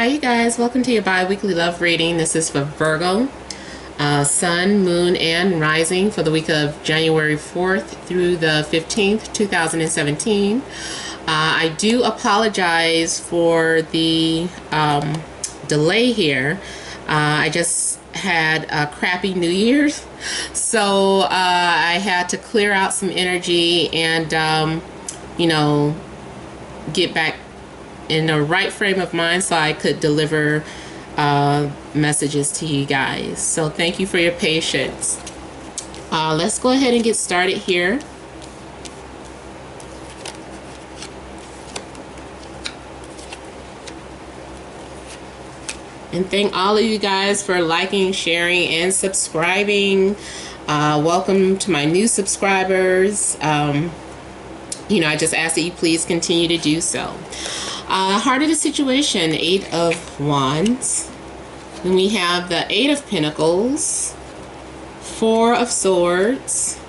Hi you guys, welcome to your bi-weekly love reading. This is for Virgo, Sun, Moon, and Rising for the week of January 4th through the 15th, 2017. I do apologize for the delay here. I just had a crappy New Year's, so I had to clear out some energy and, get back in the right frame of mind so I could deliver messages to you guys. So thank you for your patience. Let's go ahead and get started here. And thank all of you guys for liking, sharing, and subscribing. Welcome to my new subscribers. I just ask that you please continue to do so. Heart of the situation, 8 of Wands. Then we have the 8 of Pentacles, 4 of Swords,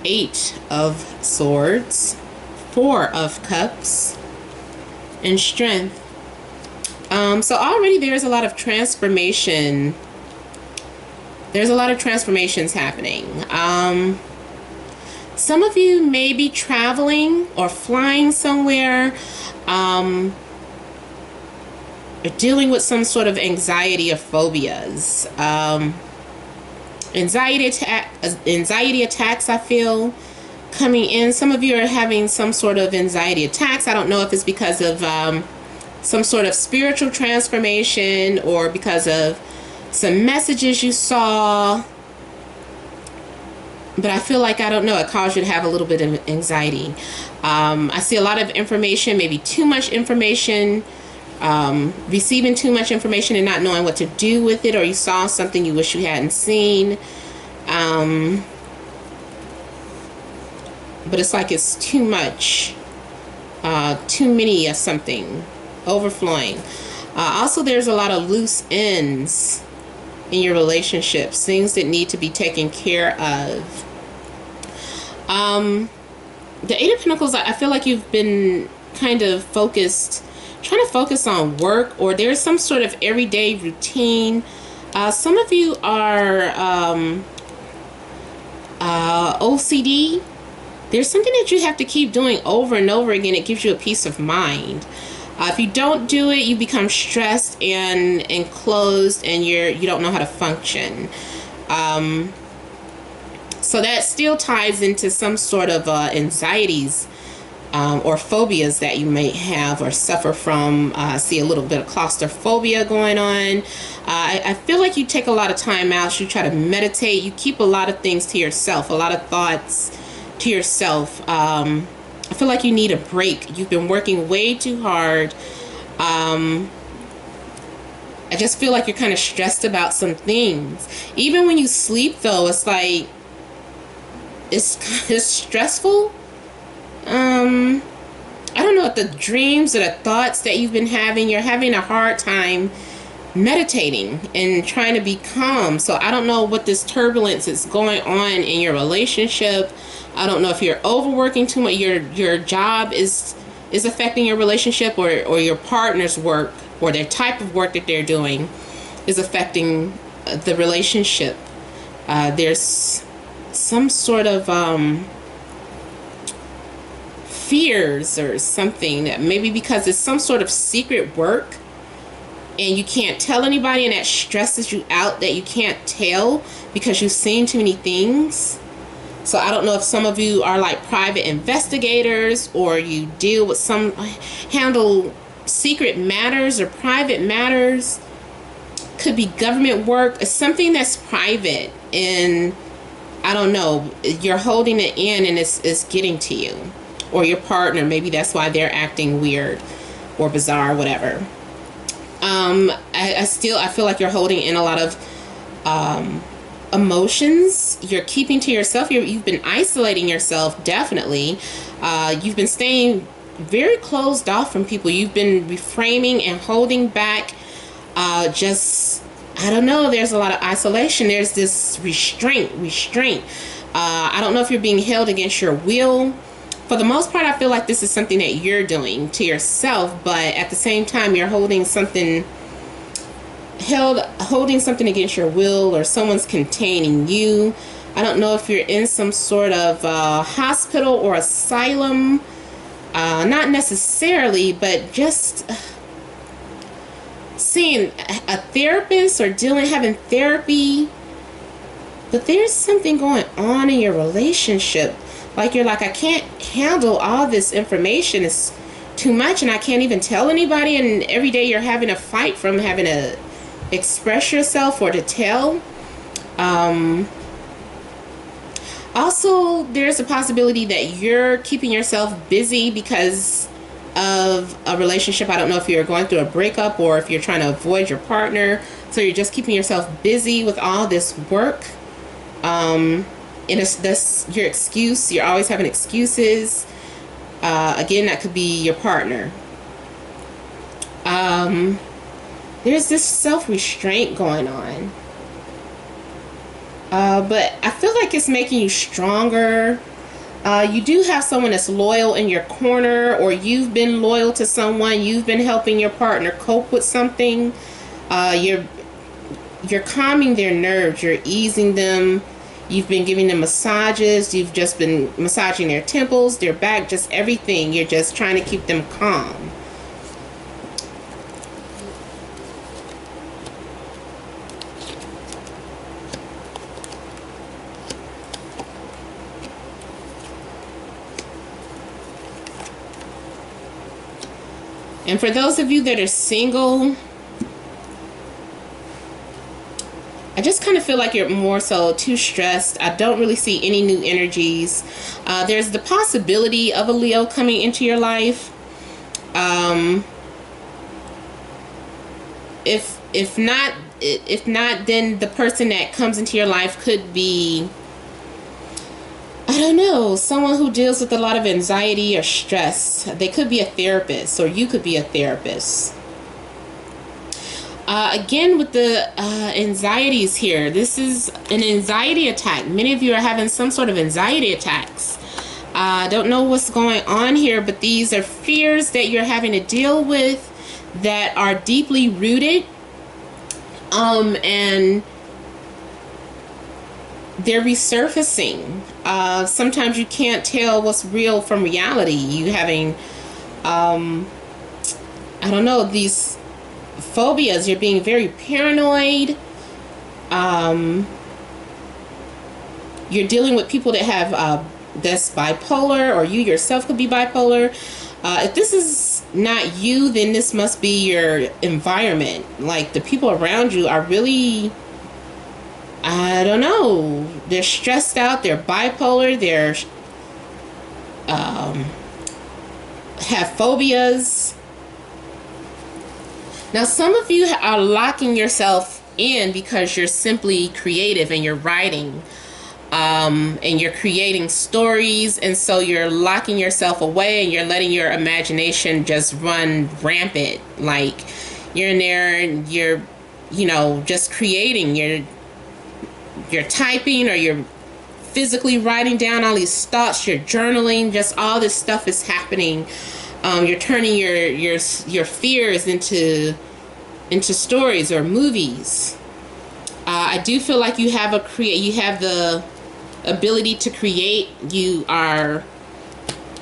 8 of Swords, 4 of Cups, and Strength. So already there's a lot of transformation. There's a lot of transformations happening. Some of you may be traveling or flying somewhere, or dealing with some sort of anxiety or phobias. Anxiety attacks, I feel, coming in. Some of you are having some sort of anxiety attacks. I don't know if it's because of some sort of spiritual transformation or because of some messages you saw. But I feel like, I don't know, it caused you to have a little bit of anxiety. I see a lot of information, maybe too much information, receiving too much information and not knowing what to do with it, or you saw something you wish you hadn't seen. But it's like it's too much, too many of something, overflowing. Also, there's a lot of loose ends in your relationships, things that need to be taken care of. The 8 of Pentacles, I feel like you've been kind of focused, trying to focus on work, or there's some sort of everyday routine. Some of you are OCD. There's something that you have to keep doing over and over again. It gives you a peace of mind. If you don't do it, you become stressed and enclosed, and you don't know how to function. So that still ties into some sort of anxieties or phobias that you may have or suffer from. I see a little bit of claustrophobia going on. I feel like you take a lot of time out. You try to meditate. You keep a lot of things to yourself, a lot of thoughts to yourself. I feel like you need a break. You've been working way too hard. I just feel like you're kind of stressed about some things. Even when you sleep, though, it's like it's stressful. I don't know, if the dreams or the thoughts that you've been having, you're having a hard time meditating and trying to be calm. So I don't know what this turbulence is going on in your relationship. I don't know if you're overworking too much, your job is affecting your relationship, or your partner's work or their type of work that they're doing is affecting the relationship. There's some sort of fears or something, that maybe because it's some sort of secret work and you can't tell anybody, and that stresses you out that you can't tell because you've seen too many things. So I don't know if some of you are like private investigators, or you deal with handle secret matters or private matters. Could be government work. It's something that's private, and I don't know, you're holding it in and it's getting to you. Or your partner, maybe that's why they're acting weird or bizarre, whatever. I feel like you're holding in a lot of emotions. You're keeping to yourself. You've been isolating yourself, definitely. You've been staying very closed off from people. You've been reframing and holding back. I don't know, there's a lot of isolation. There's this restraint. I don't know if you're being held against your will For the most part, I feel like this is something that you're doing to yourself, but at the same time, you're holding something against your will, or someone's containing you. I don't know if you're in some sort of hospital or asylum. Not necessarily, but just seeing a therapist or having therapy. But there's something going on in your relationship. Like you're like, I can't handle all this information. It's too much and I can't even tell anybody. And every day you're having a fight from having to express yourself or to tell. Also, there's a possibility that you're keeping yourself busy because of a relationship. I don't know if you're going through a breakup or if you're trying to avoid your partner. So you're just keeping yourself busy with all this work. And that's your excuse. You're always having excuses. Again, that could be your partner. There's this self-restraint going on. But I feel like it's making you stronger. You do have someone that's loyal in your corner, or you've been loyal to someone. You've been helping your partner cope with something. You're calming their nerves. You're easing them. You've been giving them massages. You've just been massaging their temples, their back, just everything. You're just trying to keep them calm. And for those of you that are single, I just kind of feel like you're more so too stressed. I don't really see any new energies. There's the possibility of a Leo coming into your life. If not, then the person that comes into your life could be, I don't know, someone who deals with a lot of anxiety or stress. They could be a therapist, or you could be a therapist. Again, with the anxieties here, this is an anxiety attack. Many of you are having some sort of anxiety attacks. I don't know what's going on here, but these are fears that you're having to deal with that are deeply rooted. And they're resurfacing. Sometimes you can't tell what's real from reality. You having, I don't know, these phobias. You're being very paranoid. You're dealing with people that have that's bipolar, or you yourself could be bipolar. If this is not you, then this must be your environment. Like the people around you are really, I don't know, they're stressed out, they're bipolar, they're have phobias. Now some of you are locking yourself in because you're simply creative and you're writing, and you're creating stories, and so you're locking yourself away and you're letting your imagination just run rampant. Like you're in there and you're, you know, just creating. You're typing, or you're physically writing down all these thoughts. You're journaling. Just all this stuff is happening. You're turning your fears into stories or movies. I do feel like you have the ability to create. You are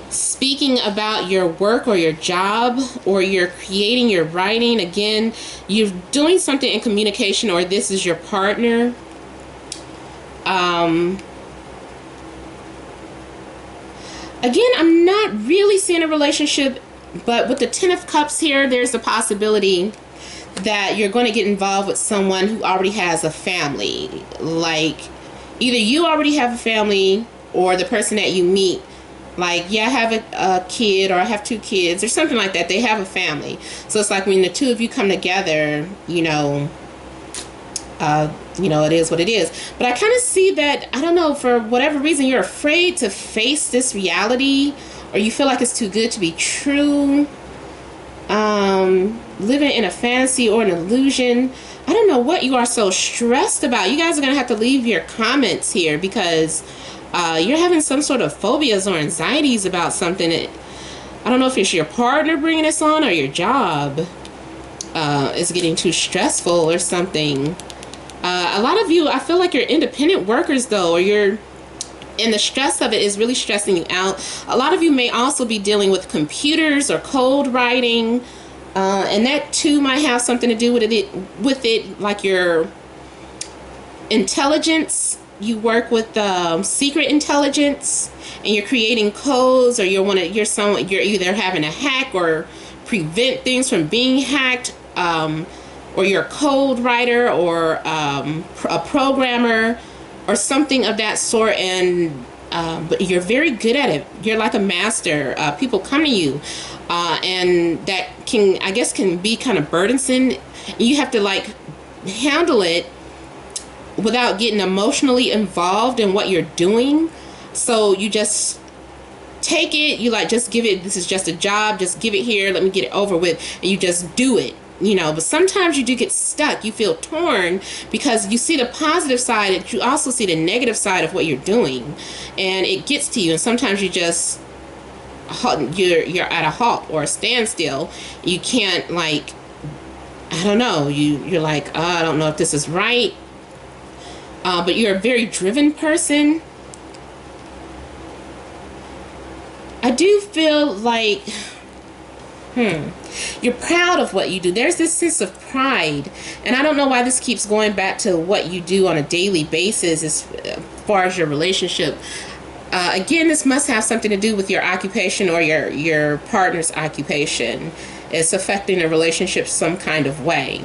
speaking about your work or your job, or you're creating, you're writing. Again, you're doing something in communication, or this is your partner. Again, I'm not really seeing a relationship, but with the Ten of Cups here, there's a possibility that you're going to get involved with someone who already has a family. Like either you already have a family, or the person that you meet, like, yeah, I have a kid, or I have 2 kids, or something like that. They have a family. So it's like when the two of you come together, you know, it is what it is. But I kind of see that, I don't know, for whatever reason, you're afraid to face this reality, or you feel like it's too good to be true. Living in a fantasy or an illusion. I don't know what you are so stressed about. You guys are going to have to leave your comments here, because You're having some sort of phobias or anxieties about something. I don't know if it's your partner bringing this on or your job is getting too stressful or something. A lot of you, I feel like you're independent workers though, or and the stress of it is really stressing you out. A lot of you may also be dealing with computers or code writing, and that too might have something to do with it, like your intelligence. You work with secret intelligence, and you're creating codes, or you're either having to hack or prevent things from being hacked, or you're a code writer or a programmer or something of that sort, and but you're very good at it. You're like a master. People come to you, and that can be kind of burdensome. You have to like handle it without getting emotionally involved in what you're doing. So you just take it, you like just give it, this is just a job, just give it here, let me get it over with, and you just do it. But sometimes you do get stuck. You feel torn because you see the positive side, and you also see the negative side of what you're doing, and it gets to you. And sometimes you're at a halt or a standstill. You can't, like, I don't know. You're like, oh, I don't know if this is right. But you're a very driven person. I do feel like you're proud of what you do. There's this sense of pride, and I don't know why this keeps going back to what you do on a daily basis as far as your relationship. Again, this must have something to do with your occupation or your partner's occupation. It's affecting the relationship some kind of way.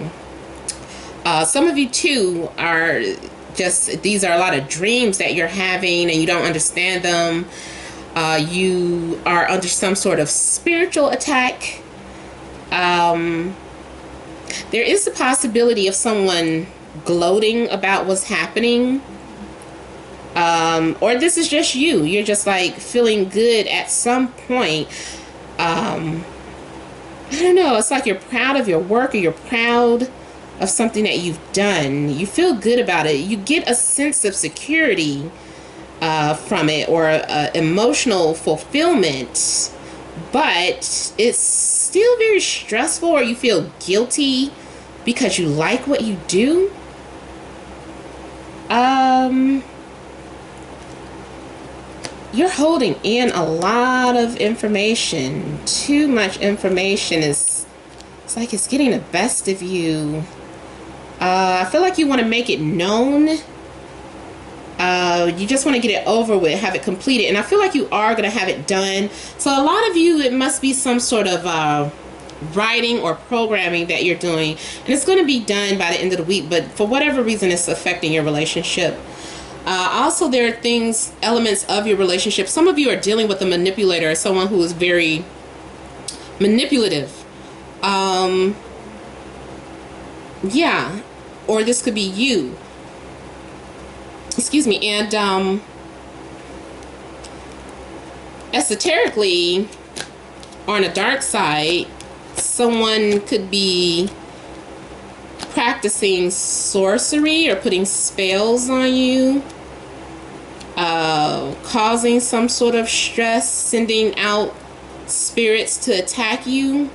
Some of you too are these are a lot of dreams that you're having and you don't understand them. You are under some sort of spiritual attack. There is the possibility of someone gloating about what's happening. Or this is just you. You're just like feeling good at some point. I don't know. It's like you're proud of your work, or you're proud of something that you've done. You feel good about it. You get a sense of security from it, or emotional fulfillment, but it's still very stressful, or you feel guilty because you like what you do. You're holding in a lot of information. Too much information it's like it's getting the best of you. I feel like you want to make it known. You just want to get it over with, have it completed, and I feel like you are going to have it done. So a lot of you, it must be some sort of writing or programming that you're doing, and it's going to be done by the end of the week, but for whatever reason it's affecting your relationship. Also, there are elements of your relationship. Some of you are dealing with a manipulator, someone who is very manipulative. Yeah, or this could be you. Excuse me. And esoterically, on the dark side, someone could be practicing sorcery or putting spells on you, causing some sort of stress, sending out spirits to attack you,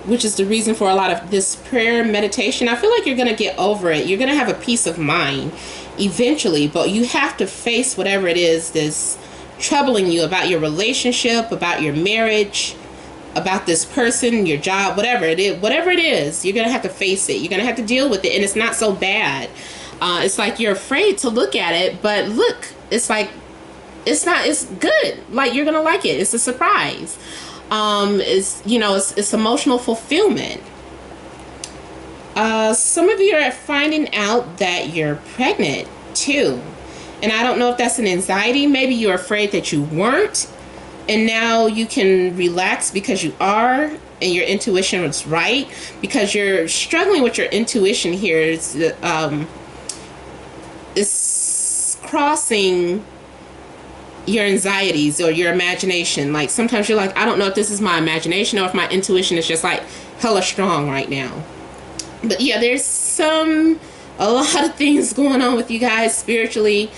which is the reason for a lot of this prayer meditation. I feel like you're going to get over it. You're going to have a peace of mind eventually, but you have to face whatever it is that's troubling you about your relationship, about your marriage, about this person, your job, whatever it is, you're going to have to face it. You're going to have to deal with it, and it's not so bad. It's like you're afraid to look at it, but look, it's like, it's good. Like, you're going to like it. It's a surprise. It's emotional fulfillment. Some of you are finding out that you're pregnant too. And I don't know if that's an anxiety. Maybe you're afraid that you weren't, and now you can relax because you are, and your intuition was right, because you're struggling with your intuition here. It's crossing your anxieties or your imagination. Like, sometimes you're like, I don't know if this is my imagination or if my intuition is just like hella strong right now. But yeah, there's some a lot of things going on with you guys spiritually.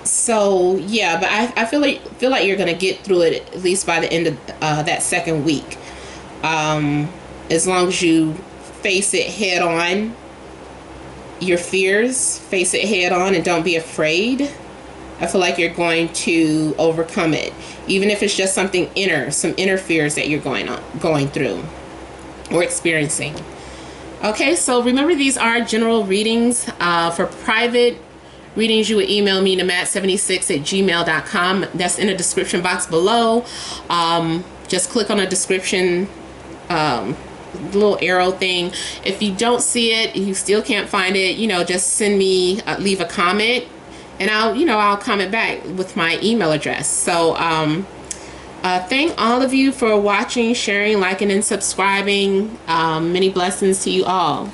So yeah, but I feel like you're gonna get through it at least by the end of that second week. As long as you face it head on, your fears, face it head on, and don't be afraid. I feel like you're going to overcome it, even if it's just something inner, some inner fears that you're going through or experiencing. Okay, so remember, these are general readings. For private readings, you would email me, namat76@gmail.com. That's in the description box below. Just click on the description little arrow thing. If you don't see it, you still can't find it, just send me, leave a comment, and I'll comment back with my email address. So thank all of you for watching, sharing, liking, and subscribing. Many blessings to you all.